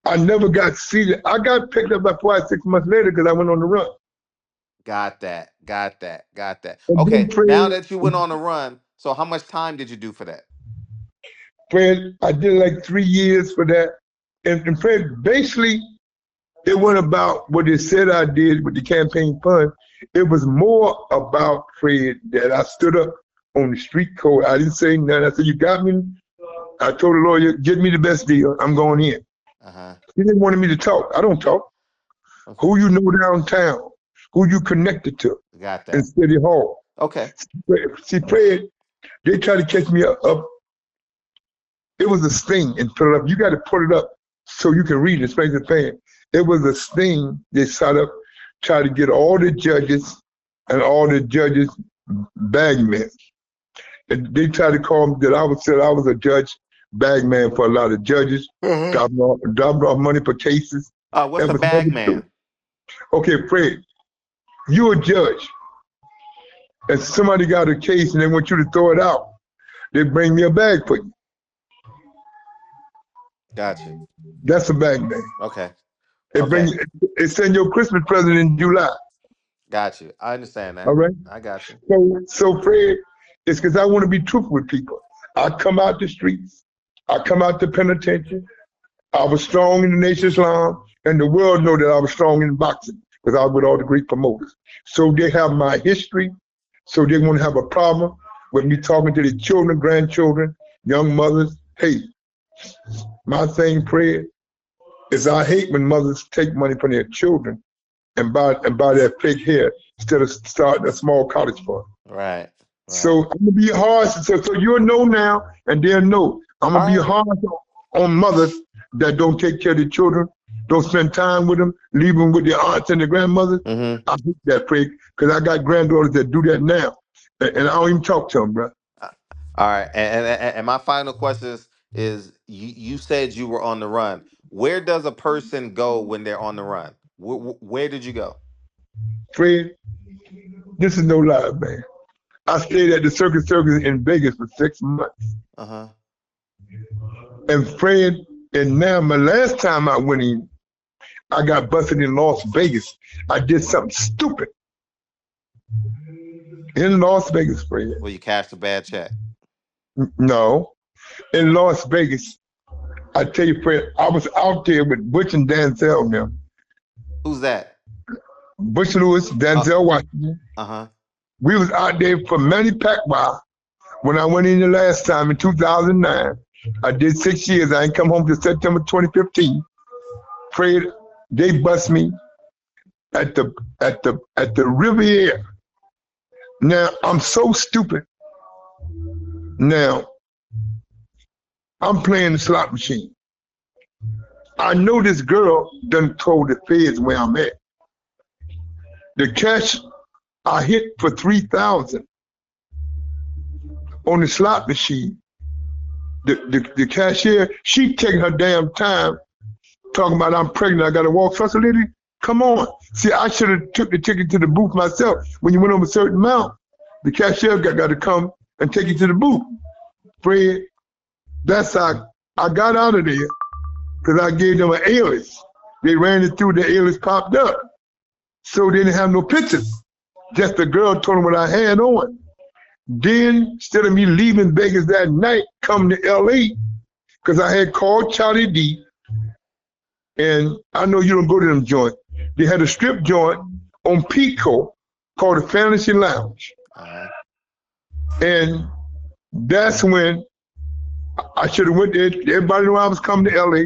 I never got seated. I got picked up about 5 6 months later because I went on the run. Got that. Got that. And then Okay, now Fred, that you went on the run, so how much time did you do for that? I did like 3 years for that. And Fred, basically, it wasn't about what they said I did with the campaign fund. It was more about, Fred, that I stood up on the street code. I didn't say nothing. I said, you got me. I told the lawyer, get me the best deal. I'm going in. Uh huh. He didn't want me to talk. I don't talk. Okay. Who you know downtown, who you connected to Got in that. City Hall. Okay. See, Fred, they tried to catch me up. It was a sting and put it up. You got to put it up so you can read it, explain to the fan. It was a sting they set up, try to get all the judges and all the judges bagmen. And they tried to call me that I was a judge bagman for a lot of judges, dropping off money for cases. What's That a was bag never man? true. Okay, Fred, you a judge, and somebody got a case and they want you to throw it out. They bring me a bag for you. Gotcha. That's a bag man. Okay. They send your Christmas present in July. Got you. I understand that. All right. I got you. So Fred, it's because I want to be truthful with people. I come out the streets. I come out the penitentiary. I was strong in the Nation of Islam, and the world know that I was strong in boxing because I was with all the great promoters. So they have my history. So they want to have a problem with me talking to their children, grandchildren, young mothers. Hey, my thing, Fred, is I hate when mothers take money from their children and buy their fake hair instead of starting a small college fund. Right. So I'm gonna be harsh. So you'll know now, and they'll know. I'm gonna be harsh on mothers that don't take care of their children, don't spend time with them, leave them with their aunts and their grandmothers. Mm-hmm. I hate that, Craig, because I got granddaughters that do that now, and I don't even talk to them, bro. All right. And my final question is you said you were on the run. Where does a person go when they're on the run? Where did you go? Fred, this is no lie, man. I stayed at the Circus in Vegas for 6 months. Uh-huh. And Fred, and now my last time I went in, I got busted in Las Vegas. I did something stupid. In Las Vegas, Fred. Well, you cashed a bad check. No. In Las Vegas, I tell you, Fred, I was out there with Butch and Denzel now. Who's that? Butch Lewis, Denzel Washington. Uh-huh. We was out there for Manny Pacquiao when I went in the last time in 2009. I did 6 years. I ain't come home till September 2015. Fred, they bust me at the Riviera. Now I'm so stupid. Now I'm playing the slot machine. I know this girl done told the feds where I'm at. The cash I hit for 3,000 on the slot machine. The cashier, she taking her damn time talking about I'm pregnant, I gotta walk. So I said, lady, come on. See, I should have took the ticket to the booth myself. When you went over a certain amount, the cashier got to come and take you to the booth. Fred, that's how I got out of there because I gave them an alias. They ran it through, the alias popped up. So they didn't have no pictures. Just the girl told them what I had on. Then, instead of me leaving Vegas that night, coming to LA, because I had called Charlie D, and I know you don't go to them joints. They had a strip joint on Pico called the Fantasy Lounge. And that's when I should have went there. Everybody knew I was coming to LA.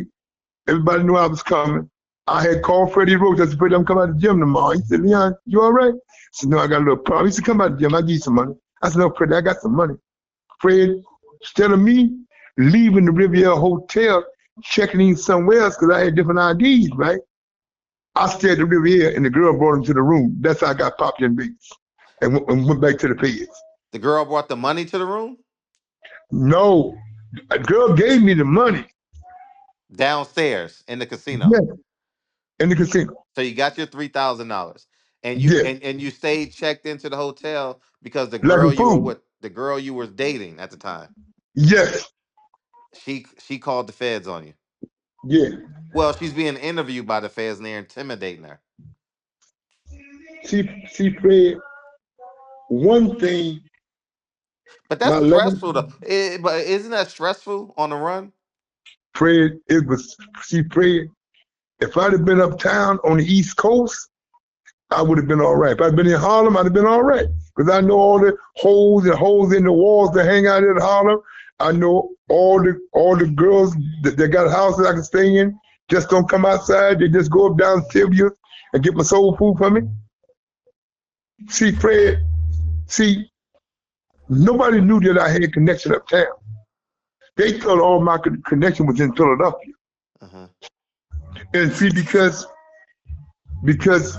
Everybody knew I was coming. I had called Freddie Rose. I said, Freddie, I'm coming out of the gym tomorrow. He said, Leon, you all right? I said, no, I got a little problem. He said, come out of the gym. I'll give you some money. I said, no, Freddie, I got some money. Fred, instead of me leaving the Riviera Hotel, checking in somewhere else because I had different IDs, right? I stayed at the Riviera and the girl brought him to the room. That's how I got popped in Vegas and went back to the feds. The girl brought the money to the room? No, a girl gave me the money. Downstairs in the casino? Yeah, in the casino. So you got your $3,000 and you stayed checked into the hotel because the girl Like you were with, the girl you were dating at the time. Yes. She called the feds on you. Yeah. Well, she's being interviewed by the feds and they're intimidating her. See, Fred, one thing. But that's stressful though. But isn't that stressful on the run? Fred, it was, see, Fred, if I'd have been uptown on the East Coast, I would have been all right. If I'd been in Harlem, I'd have been all right. Because I know all the holes in the walls that hang out in Harlem. I know all the girls that got houses I can stay in just don't come outside. They just go up down Sylvia and get my soul food for me. See, Fred, see, nobody knew that I had connection uptown. They thought all my connection was in Philadelphia. Uh-huh. And see, because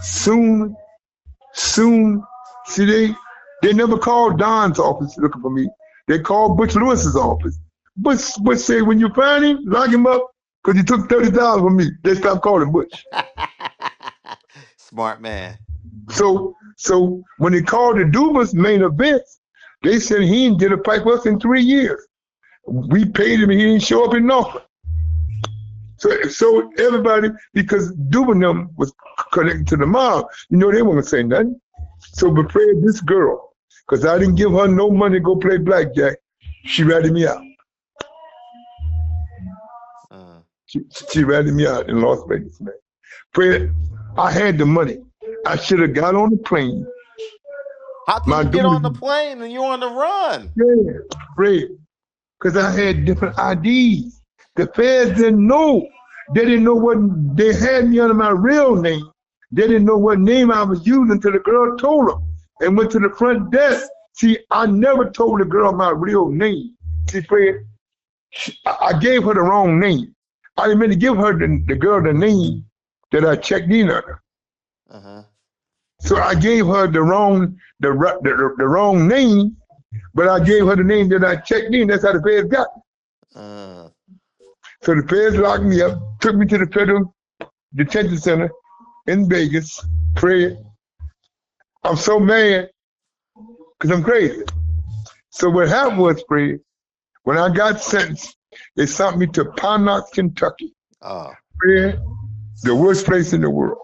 soon, see, they never called Don's office looking for me. They called Butch Lewis's office. Butch said, when you find him, lock him up, because he took $30,000 from me. They stopped calling Butch. Smart man. So when they called the Dubas main events, they said he didn't get a fight for us in 3 years. We paid him and he didn't show up in Norfolk. So everybody, because Dubanum was connected to the mob, they weren't gonna say nothing. So befriended this girl, because I didn't give her no money to go play blackjack, she ratted me out. She ratted me out in Las Vegas, man. Fred, I had the money. I should have got on the plane. How can you get on the plane and you're on the run? Yeah, Fred, because I had different IDs. The feds didn't know. They didn't know what, they had me under my real name. They didn't know what name I was using until the girl told them and went to the front desk. See, I never told the girl my real name. See, Fred, I gave her the wrong name. I didn't mean to give her the girl the name that I checked in on her. So I gave her the wrong name, but I gave her the name that I checked in. That's how the feds got me. So the feds locked me up, took me to the federal detention center in Vegas. Fred, I'm so mad because I'm crazy. So what happened was, Fred, when I got sentenced, they sent me to Ponnock, Kentucky. Fred, the worst place in the world.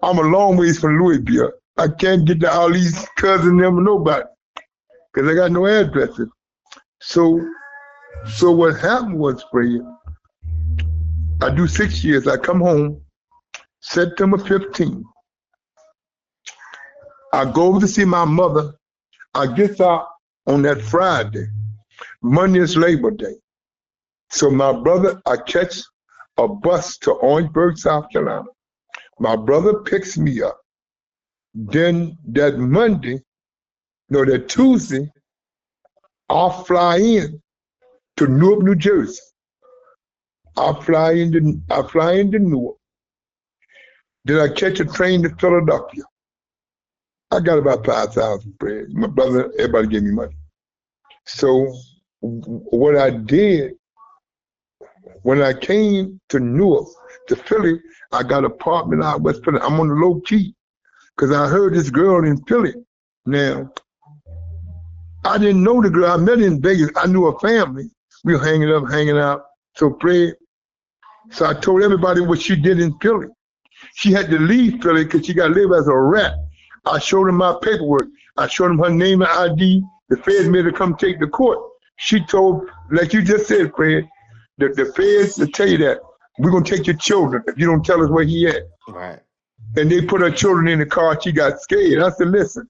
I'm a long ways from Louisville. I can't get to all these cousins them or nobody because I got no addresses. So what happened was, Fred, I do 6 years. I come home September 15th. I go over to see my mother. I get out on that Friday. Monday is Labor Day. So my brother, I catch a bus to Orangeburg, South Carolina. My brother picks me up. Then that Tuesday, I'll fly in to Newark, New Jersey. I fly into Newark. Then I catch a train to Philadelphia. I got about 5,000 bread. My brother, everybody gave me money. So what I did, when I came to Newark, to Philly, I got an apartment out West Philly. I'm on the low key because I heard this girl in Philly. Now, I didn't know the girl. I met her in Vegas. I knew her family. We were hanging out. So I told everybody what she did in Philly. She had to leave Philly because she got to live as a rat. I showed them my paperwork. I showed them her name and ID. The feds made her come take the court. She told, like you just said, Fred, the feds will tell you that we're going to take your children if you don't tell us where he at. Right. And they put her children in the car. She got scared. I said, listen,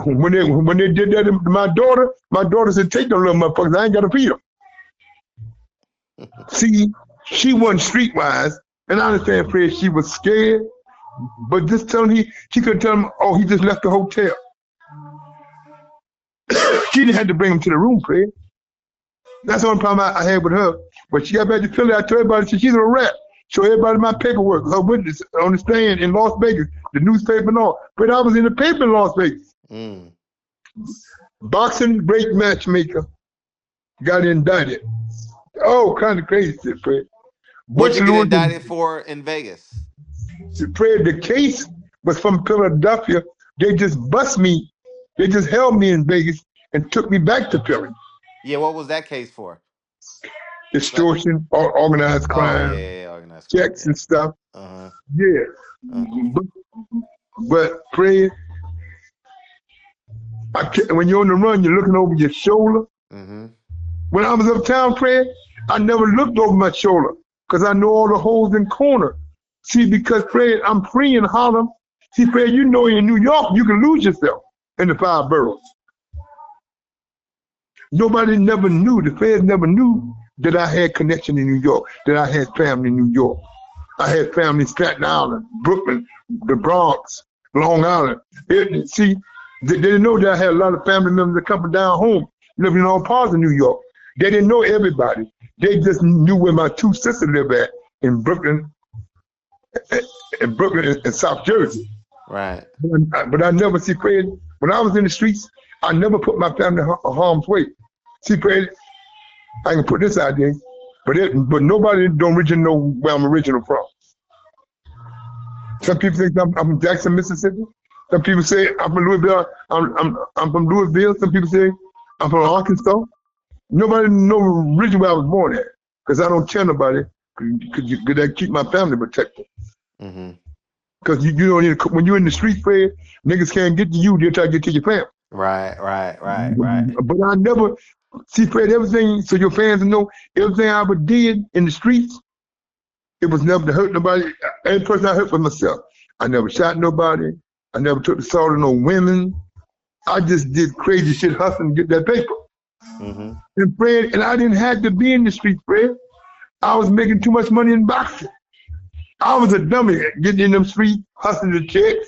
when they did that to my daughter said, take them little motherfuckers. I ain't got to feed them. See, she wasn't streetwise, and I understand, Fred, she was scared, but just she couldn't tell him, oh, he just left the hotel. She didn't have to bring him to the room, Fred. That's the only problem I had with her. But she got back to Philly, I told everybody, she's a rat. Show everybody my paperwork, her witness on the stand in Las Vegas, the newspaper and all. But I was in the paper in Las Vegas. Boxing great matchmaker got indicted. Oh, kind of crazy shit, Fred. What you get indicted for in Vegas? Fred, the case was from Philadelphia. They just bust me. They just held me in Vegas and took me back to Philly. Yeah, what was that case for? Extortion, organized crime, organized checks crime, and stuff. But Fred, when you're on the run, you're looking over your shoulder. When I was uptown, Fred, I never looked over my shoulder because I know all the holes and corners. See, because Fred, I'm free in Harlem. See, Fred, you know in New York, you can lose yourself in the 5 boroughs. Nobody never knew, the feds never knew that I had connection in New York, that I had family in New York. I had family in Staten Island, Brooklyn, the Bronx, Long Island. See, they didn't know that I had a lot of family members that coming down home, living in all parts of New York. They didn't know everybody. They just knew where my two sisters lived at in Brooklyn and South Jersey. Right. But I never see Fred. When I was in the streets, I never put my family in harm's way. See, Fred, I can put this out there, but nobody don't originally know where I'm original from. Some people think I'm from Jackson, Mississippi. Some people say I'm from Louisville. I'm from Louisville. Some people say I'm from Arkansas. Nobody know originally where I was born at, because I don't tell nobody, because I keep my family protected. Because you know, when you're in the street, Fred, niggas can't get to you, they'll try to get to your family. Right. But I never, see, Fred, everything, so your fans know, everything I ever did in the streets, it was never to hurt nobody. Every person I hurt was myself. I never shot nobody. I never took the sword of no women. I just did crazy shit hustling to get that paper. And Fred, and I didn't have to be in the streets, Fred. I was making too much money in boxing. I was a dummy getting in them streets, hustling the checks,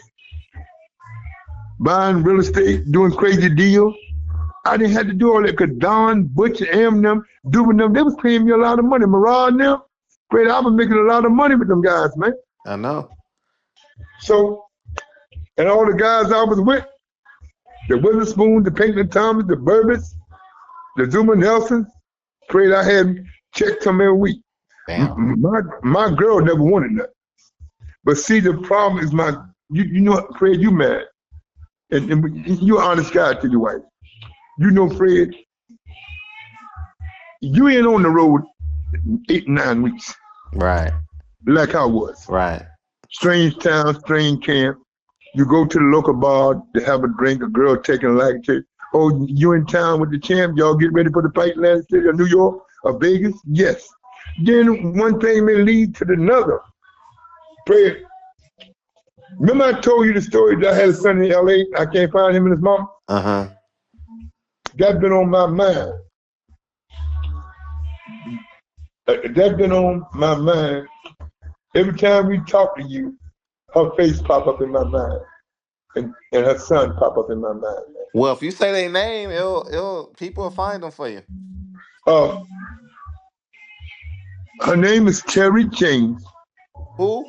buying real estate, doing crazy deals. I didn't have to do all that because Don, Butch, and them, doing them, they was paying me a lot of money. Mariah and them, Fred, I was making a lot of money with them guys, man. I know. So, and all the guys I was with, the Witherspoon, the Pinkerton Thomas, the Burbis, the Zuma Nelsons, Fred, I had checks come every week. Damn. My girl never wanted nothing. But see, the problem is you know, Fred, you mad. And you're an honest guy to your wife. You know, Fred, you ain't on the road 8, 9 weeks. Right. Like I was. Right. Strange town, strange camp. You go to the local bar to have a drink, a girl taking a like to, oh, you in town with the champ, y'all get ready for the fight last city of New York or Vegas? Yes. Then one thing may lead to another. Fred, remember I told you the story that I had a son in LA, I can't find him and his mom? That's been on my mind. That's been on my mind. Every time we talk to you, her face pop up in my mind. And her son pop up in my mind. Well, if you say their name, it'll people will find them for you. Her name is Terry James. Who?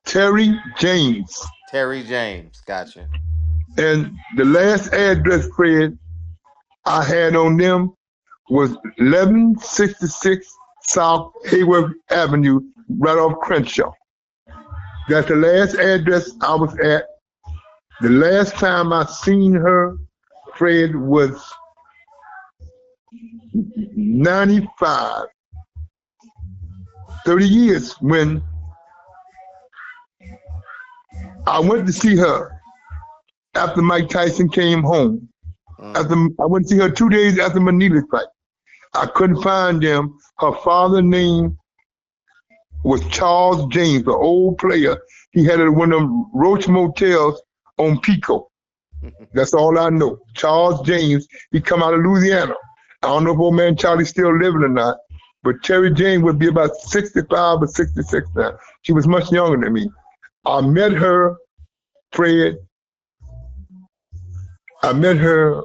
Terry James. Terry James. Gotcha. And the last address, Fred, I had on them was 1166 South Hayworth Avenue, right off Crenshaw. That's the last address I was at. The last time I seen her, Fred, was 95. 30 years when I went to see her after Mike Tyson came home. I went to see her 2 days after Manila fight. I couldn't find them. Her father's name was Charles James, an old player. He had one of them Roach Motels on Pico. That's all I know. Charles James, he come out of Louisiana. I don't know if old man Charlie's still living or not, but Terry James would be about 65 or 66 now. She was much younger than me. I met her, Fred. I met her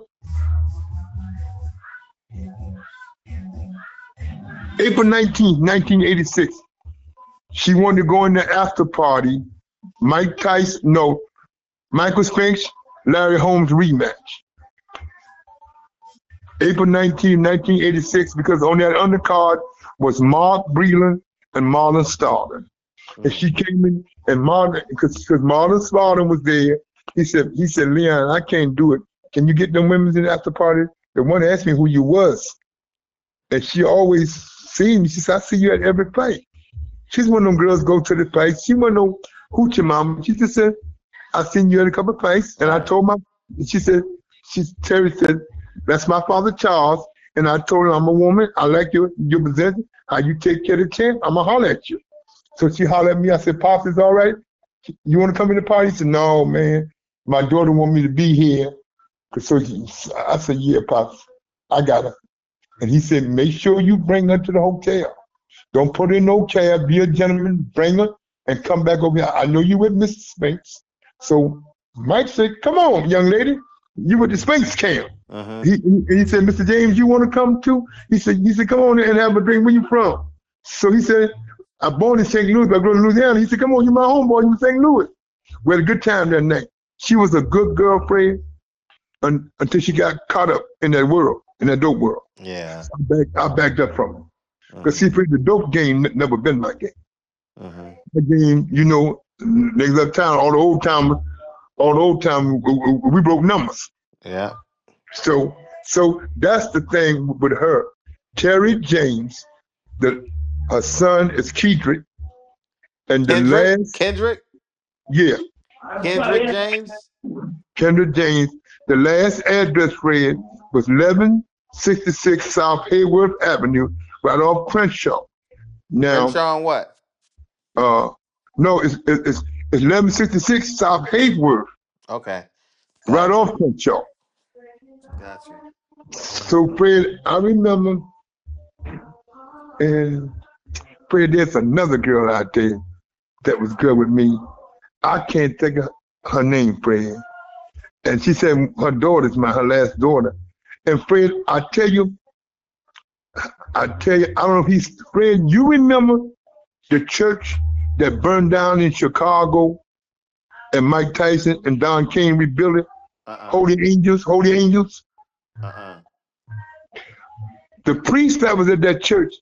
April 19th, 1986. She wanted to go in the after party. Michael Spinks, Larry Holmes rematch. April 19, 1986, because on that undercard was Mark Breland and Marlon Starlin. And she came in, and Marlon, because Marlon Starlin was there, he said, Leon, I can't do it. Can you get them women in the after party? The one asked me who you was. And she always seen me. She said, I see you at every fight. She's one of them girls go to the fight. She wasn't no hoochie mama. She just said, I seen you at a couple of fights. And I told Terry said, that's my father, Charles. And I told her, I'm a woman. I like your position. How you take care of the champ, I'm going to holler at you. So she hollered at me. I said, Pops, is all right? You want to come in the party? She said, no, man. My daughter want me to be here. So I said, yeah, Pops, I got her. And he said, make sure you bring her to the hotel. Don't put her in no cab. Be a gentleman. Bring her and come back over here. I know you with Mr. Spinks. So Mike said, come on, young lady. You with the Spinks camp. He said, Mr. James, you want to come too? He said, come on and have a drink. Where you from? So he said, I'm born in St. Louis, but I grew up in Louisiana. He said, come on, you my homeboy, you in St. Louis. We had a good time that night. She was a good girlfriend until she got caught up in that world, in that dope world. Yeah. I backed up from her. Because see, the dope game never been my game. The game, you know, niggas uptown, all the old time, we broke numbers. Yeah. So that's the thing with her. Terry James, her son is Kendrick, and the last Kendrick James, Kendrick James, the last address read was 1166 South Hayworth Avenue, right off Crenshaw. Now, Crenshaw on what? no, it's 1166 South Hayworth. Okay. Right off Crenshaw. Got you. So Fred, I remember, and Fred, there's another girl out there that was good with me. I can't think of her name, Fred. And she said her daughter's her last daughter. And Fred, I tell you, I don't know if he's, Fred, you remember the church that burned down in Chicago and Mike Tyson and Don King rebuilt it? Holy Angels. The priest that was at that church,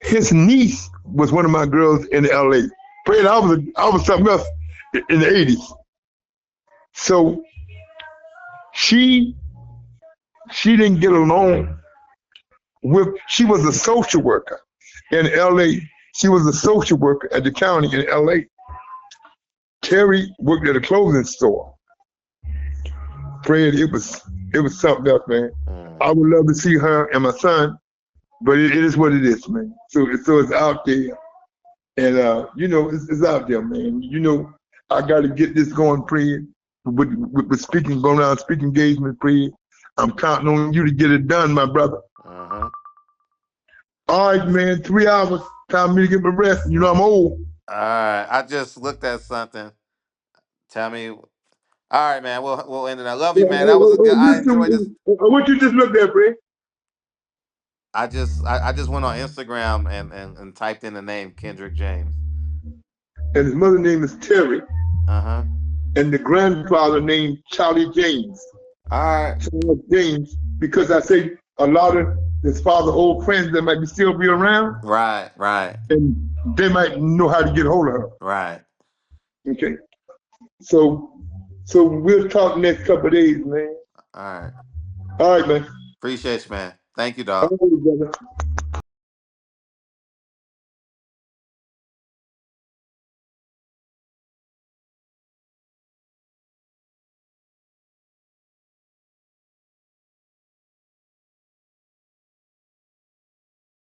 his niece was one of my girls in LA. Fred, I was something else in the 80s. So she didn't get along with, she was a social worker in LA. She was a social worker at the county in LA. Terry worked at a clothing store. Fred, it was something else, man. I would love to see her and my son, but it is what it is, man. So it's out there, and you know, it's out there, man. You know, I got to get this going, Fred. With speaking, going on speaking engagement, Fred. I'm counting on you to get it done, my brother. All right, man. 3 hours. Time for me to get my rest. You know I'm old. All right. I just looked at something. Tell me. All right, man. We'll end it. I love you, man. That was a good. I enjoyed this. What you just looked at, Fred? I just went on Instagram and typed in the name Kendrick James. And his mother name is Terry. And the grandfather named Charlie James. All right. Charles James, because I say a lot of his father old friends that might still be around. Right. And they might know how to get a hold of her. Right. Okay. So we'll talk next couple of days, man. All right. All right, man. Appreciate you, man. Thank you, dog. All right, brother.